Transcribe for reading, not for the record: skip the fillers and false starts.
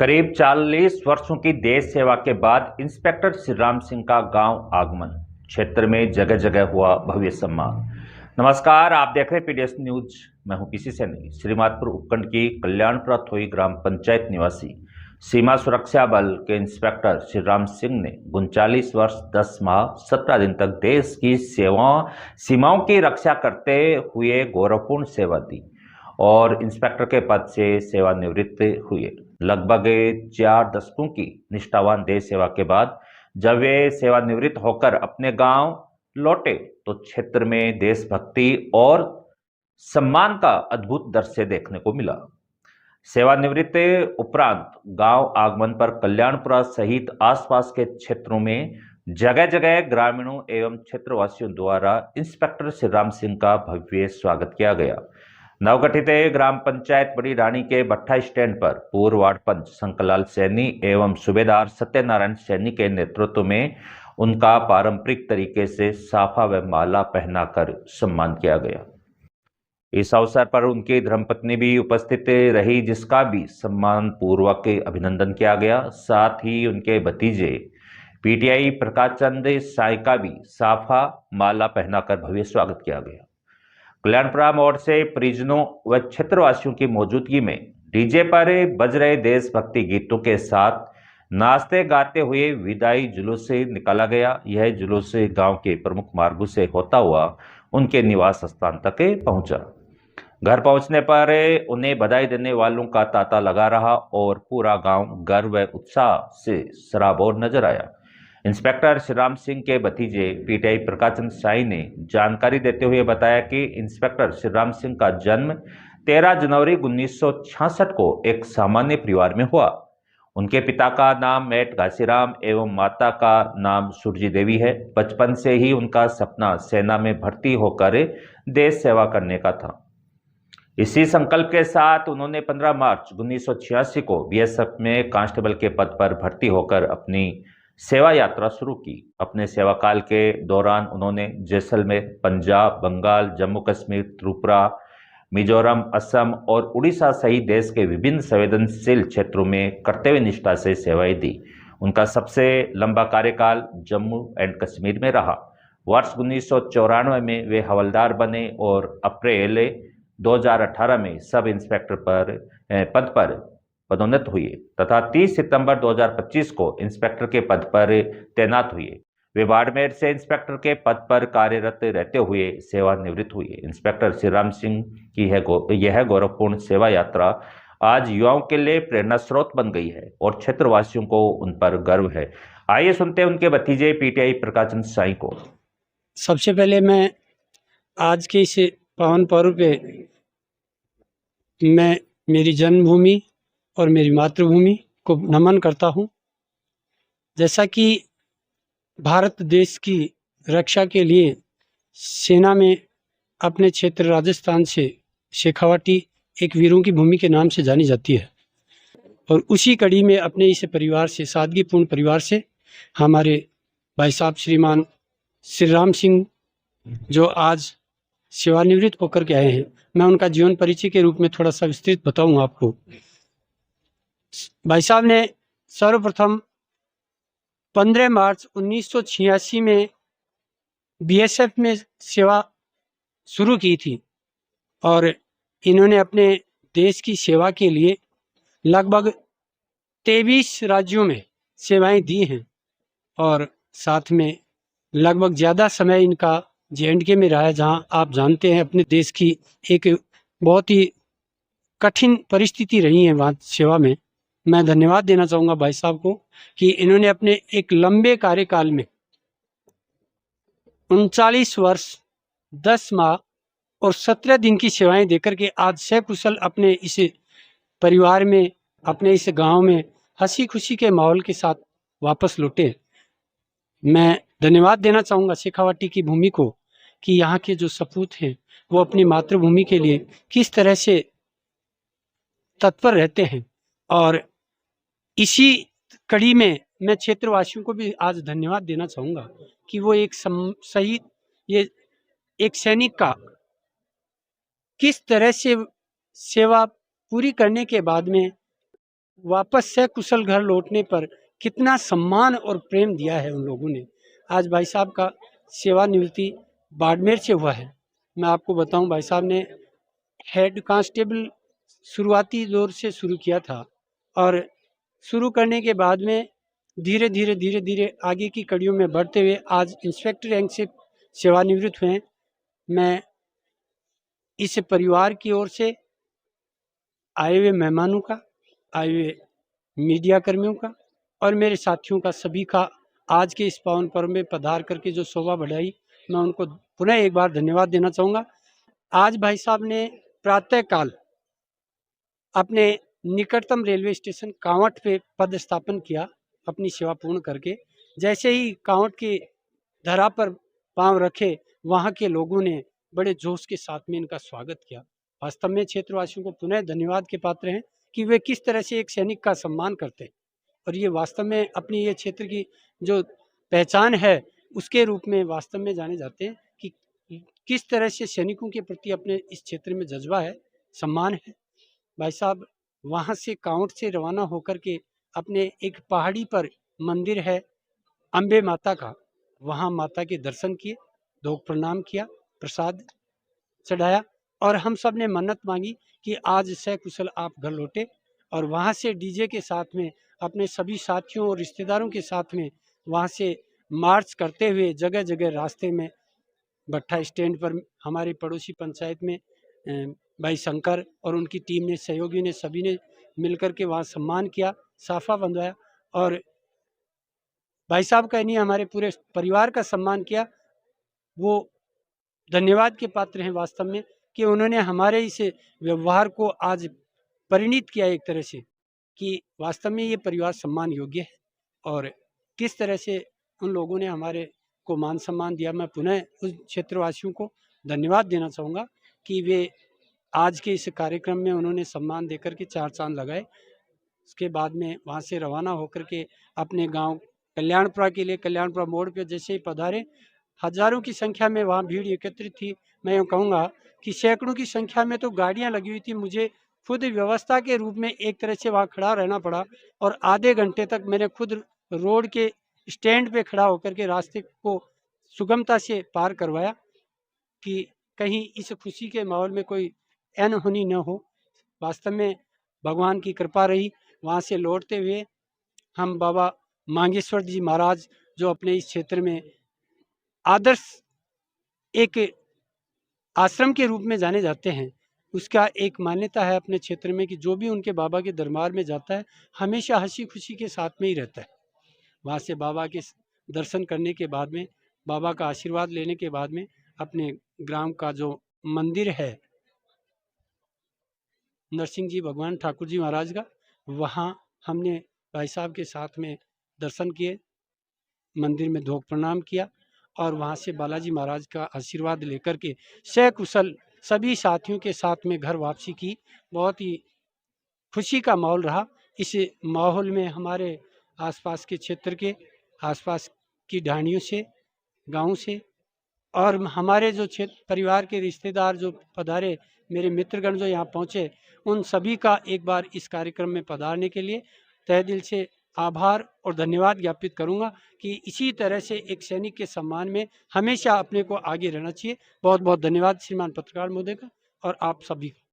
करीब 40 वर्षों की देश सेवा के बाद इंस्पेक्टर श्री राम सिंह का गांव आगमन। क्षेत्र में जगह जगह हुआ भव्य सम्मान। नमस्कार, आप देख रहे हैं पीडीएस न्यूज। मैं हूं पीसी सैनी। श्रीमाधपुर उपखंड की कल्याणपुरा थोई ग्राम पंचायत निवासी सीमा सुरक्षा बल के इंस्पेक्टर श्री राम सिंह ने 39 वर्ष 10 माह 17 दिन तक देश की सीमाओं की रक्षा करते हुए गौरवपूर्ण सेवा दी और इंस्पेक्टर के पद से सेवानिवृत्त हुए। लगभग 4 दशकों की निष्ठावान देश सेवा के बाद जब वे सेवानिवृत्त होकर अपने गांव लौटे तो क्षेत्र में देशभक्ति और सम्मान का अद्भुत दृश्य देखने को मिला। सेवानिवृत्ति उपरांत गांव आगमन पर कल्याणपुरा सहित आसपास के क्षेत्रों में जगह जगह ग्रामीणों एवं क्षेत्रवासियों द्वारा इंस्पेक्टर श्री राम सिंह का भव्य स्वागत किया गया। नवगठित ग्राम पंचायत बड़ी रानी के भट्टा स्टैंड पर पूर्व वार्ड पंच शंकरलाल सैनी एवं सूबेदार सत्यनारायण सैनी के नेतृत्व में उनका पारंपरिक तरीके से साफा व माला पहनाकर सम्मान किया गया। इस अवसर पर उनकी धर्मपत्नी भी उपस्थित रही, जिसका भी सम्मान पूर्वक अभिनंदन किया गया। साथ ही उनके भतीजे पीटीआई प्रकाश चंद साई का भी साफा माला पहनाकर भव्य स्वागत किया गया। कल्याणपुरा मोड़ से परिजनों व क्षेत्रवासियों की मौजूदगी में डीजे पर बज रहे देशभक्ति गीतों के साथ नाचते गाते हुए विदाई जुलूस निकाला गया। यह जुलूस गांव के प्रमुख मार्गों से होता हुआ उनके निवास स्थान तक पहुंचा। घर पहुंचने पर उन्हें बधाई देने वालों का तांता लगा रहा और पूरा गांव गर्व व उत्साह से सराबोर नजर आया। इंस्पेक्टर श्री राम सिंह के भतीजे पीटीआई प्रकाश चंद साई ने जानकारी देते हुए बताया कि इंस्पेक्टर श्री राम सिंह का जन्म 13 जनवरी 1966 को एक सामान्य परिवार में हुआ। उनके पिता का नाम मेट घासीराम एवं माता का नाम सूरजी देवी है। बचपन से ही उनका सपना सेना में भर्ती होकर देश सेवा करने का था। इसी संकल्प के साथ उन्होंने 15 मार्च 1986 को बीएसएफ में कांस्टेबल के पद पर भर्ती होकर अपनी सेवा यात्रा शुरू की। अपने सेवा काल के दौरान उन्होंने जैसलमेर, पंजाब, बंगाल, जम्मू कश्मीर, त्रिपुरा, मिजोरम, असम और उड़ीसा सहित देश के विभिन्न संवेदनशील क्षेत्रों में कर्तव्य निष्ठा से सेवाएं दी। उनका सबसे लंबा कार्यकाल जम्मू एंड कश्मीर में रहा। वर्ष 1994 में वे हवलदार बने और अप्रैल 2018 में सब इंस्पेक्टर पद पर पदोन्नत हुए तथा 30 सितंबर 2025 को इंस्पेक्टर के पद पर तैनात हुए। वे बाड़मेर से इंस्पेक्टर के पद पर कार्यरत रहते हुए सेवानिवृत्त हुए। इंस्पेक्टर श्री राम सिंह की यह गौरवपूर्ण सेवा यात्रा आज युवाओं के लिए प्रेरणा स्रोत बन गई है और क्षेत्रवासियों को उन पर गर्व है। आइए सुनते हैं उनके भतीजे पीटीआई प्रकाश चंद साई को। सबसे पहले मैं आज के इस पावन पर्व पे मैं मेरी जन्मभूमि और मेरी मातृभूमि को नमन करता हूँ। जैसा कि भारत देश की रक्षा के लिए सेना में अपने क्षेत्र राजस्थान से शेखावाटी एक वीरों की भूमि के नाम से जानी जाती है और उसी कड़ी में अपने इस परिवार से, सादगीपूर्ण परिवार से, हमारे भाई साहब श्रीमान श्री राम सिंह जो आज सेवानिवृत्त होकर के आए हैं, मैं उनका जीवन परिचय के रूप में थोड़ा सा विस्तृत बताऊं आपको। भाई साहब ने सर्वप्रथम 15 मार्च 1986 में बीएसएफ में सेवा शुरू की थी और इन्होंने अपने देश की सेवा के लिए लगभग 23 राज्यों में सेवाएं दी हैं और साथ में लगभग ज़्यादा समय इनका जे.एंड.के में रहा है, जहां आप जानते हैं अपने देश की एक बहुत ही कठिन परिस्थिति रही है वहाँ सेवा में। मैं धन्यवाद देना चाहूँगा भाई साहब को कि इन्होंने अपने एक लंबे कार्यकाल में 39 वर्ष 10 माह और 17 दिन की सेवाएं देकर के आज सकुशल अपने इस परिवार में, अपने इस गांव में हंसी खुशी के माहौल के साथ वापस लौटे। मैं धन्यवाद देना चाहूँगा शेखावाटी की भूमि को कि यहाँ के जो सपूत हैं वो अपनी मातृभूमि के लिए किस तरह से तत्पर रहते हैं और इसी कड़ी में मैं क्षेत्रवासियों को भी आज धन्यवाद देना चाहूँगा कि वो एक शहीद, ये एक सैनिक का किस तरह से सेवा पूरी करने के बाद में वापस से कुशल घर लौटने पर कितना सम्मान और प्रेम दिया है उन लोगों ने। आज भाई साहब का सेवानिवृत्ति बाड़मेर से हुआ है। मैं आपको बताऊं, भाई साहब ने हेड कांस्टेबल शुरुआती दौर से शुरू किया था और शुरू करने के बाद में धीरे धीरे आगे की कड़ियों में बढ़ते हुए आज इंस्पेक्टर रैंक से सेवानिवृत्त हुए हैं। मैं इस परिवार की ओर से आए हुए मेहमानों का, आए हुए मीडिया कर्मियों का और मेरे साथियों का, सभी का आज के इस पावन पर्व में पधार करके जो शोभा बढ़ाई, मैं उनको पुनः एक बार धन्यवाद देना चाहूँगा। आज भाई साहब ने प्रातःकाल अपने निकटतम रेलवे स्टेशन कांवट पे पदस्थापन किया अपनी सेवा पूर्ण करके। जैसे ही कांवट की धरा पर पांव रखे, वहाँ के लोगों ने बड़े जोश के साथ में इनका स्वागत किया। वास्तव में क्षेत्रवासियों को पुनः धन्यवाद के पात्र हैं कि वे किस तरह से एक सैनिक का सम्मान करते हैं और ये वास्तव में अपनी ये क्षेत्र की जो पहचान है उसके रूप में वास्तव में जाने जाते हैं कि किस तरह से सैनिकों के प्रति अपने इस क्षेत्र में जज्बा है, सम्मान है। भाई साहब वहाँ से कांवट से रवाना होकर के अपने एक पहाड़ी पर मंदिर है अम्बे माता का, वहाँ माता के दर्शन किए, धोक प्रणाम किया, प्रसाद चढ़ाया और हम सब ने मन्नत मांगी कि आज सकुशल आप घर लौटे। और वहाँ से डीजे के साथ में अपने सभी साथियों और रिश्तेदारों के साथ में वहाँ से मार्च करते हुए जगह जगह रास्ते में भट्ठा स्टैंड पर हमारे पड़ोसी पंचायत में भाई शंकर और उनकी टीम ने, सहयोगी ने, सभी ने मिलकर के वहाँ सम्मान किया, साफा बंधवाया और भाई साहब का नहीं हमारे पूरे परिवार का सम्मान किया। वो धन्यवाद के पात्र हैं वास्तव में कि उन्होंने हमारे इस व्यवहार को आज परिणित किया एक तरह से कि वास्तव में ये परिवार सम्मान योग्य है और किस तरह से उन लोगों ने हमारे को मान सम्मान दिया। मैं पुनः उस क्षेत्रवासियों को धन्यवाद देना चाहूँगा कि वे आज के इस कार्यक्रम में उन्होंने सम्मान देकर के 4 चांद लगाए। उसके बाद में वहाँ से रवाना होकर के अपने गांव कल्याणपुरा के लिए कल्याणपुरा मोड़ पे जैसे ही पधारे, हजारों की संख्या में वहाँ भीड़ एकत्रित थी। मैं यूँ कहूँगा कि सैकड़ों की संख्या में तो गाड़ियाँ लगी हुई थी। मुझे खुद व्यवस्था के रूप में एक तरह से वहाँ खड़ा रहना पड़ा और आधे घंटे तक मैंने खुद रोड के स्टैंड पे खड़ा होकर के रास्ते को सुगमता से पार करवाया कि कहीं इस खुशी के माहौल में कोई अनहोनी न हो। वास्तव में भगवान की कृपा रही। वहाँ से लौटते हुए हम बाबा मांगेश्वर जी महाराज जो अपने इस क्षेत्र में आदर्श एक आश्रम के रूप में जाने जाते हैं, उसका एक मान्यता है अपने क्षेत्र में कि जो भी उनके बाबा के दरबार में जाता है हमेशा हंसी खुशी के साथ में ही रहता है। वहाँ से बाबा के दर्शन करने के बाद में, बाबा का आशीर्वाद लेने के बाद में अपने ग्राम का जो मंदिर है नरसिंह जी भगवान ठाकुर जी महाराज का, वहाँ हमने भाई साहब के साथ में दर्शन किए, मंदिर में धोक प्रणाम किया और वहाँ से बालाजी महाराज का आशीर्वाद लेकर के सकुशल सभी साथियों के साथ में घर वापसी की। बहुत ही खुशी का माहौल रहा। इस माहौल में हमारे आसपास के क्षेत्र के, आसपास की ढाणियों से, गाँव से और हमारे जो क्षेत्र परिवार के रिश्तेदार जो पधारे, मेरे मित्रगण जो यहाँ पहुँचे, उन सभी का एक बार इस कार्यक्रम में पधारने के लिए तहे दिल से आभार और धन्यवाद ज्ञापित करूँगा कि इसी तरह से एक सैनिक के सम्मान में हमेशा अपने को आगे रहना चाहिए। बहुत बहुत धन्यवाद श्रीमान पत्रकार महोदय का और आप सभी को।